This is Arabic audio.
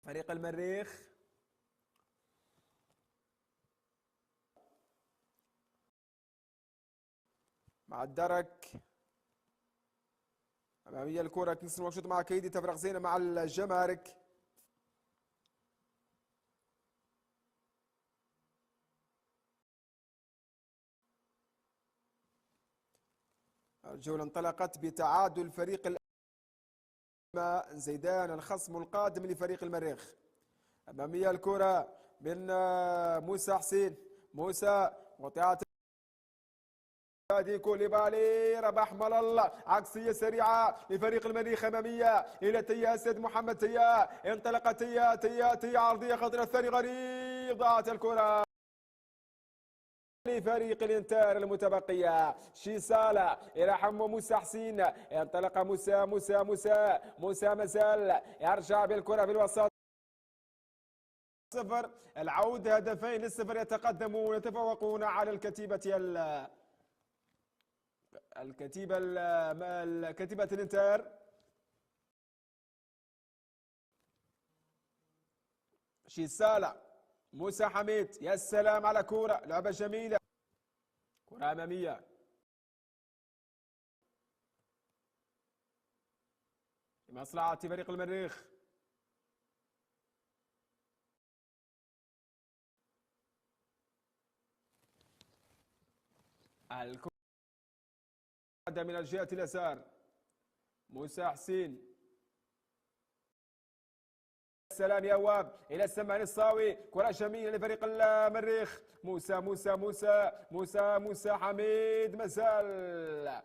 فريق المريخ. مع الدرك أمامية الكرة كينغستون مشوط مع كيدي، تفرغ زينة مع الجمارك. الجولة انطلقت بتعادل فريق زيدان الخصم القادم لفريق المريخ. أمامية الكرة من موسى حسين، موسى وقعت كوليبالي، ربح الله، عكسية سريعة لفريق المريخ أمامية إلى تيا سيد محمد، تيا انطلق، تيا عرضية خطيرة، الثاني غريب، ضاعت الكرة لفريق الانتار المتبقية. شيسالة إلى حمو موسى حسين، انطلق موسى مازال يرجع بالكرة في الوسط، صفر العودة، هدفين للصفر، يتقدمون يتفوقون على الكتيبة الانتر. شيسالة، موسى حميد، يا سلام على كرة، لعبة جميلة، كرة أمامية لمصلحة فريق المريخ. الكرة من الجهة اليسار، موسى حسين، السلام يا واب الى السمان الصاوي، كره جميله لفريق المريخ. موسى حميد مازال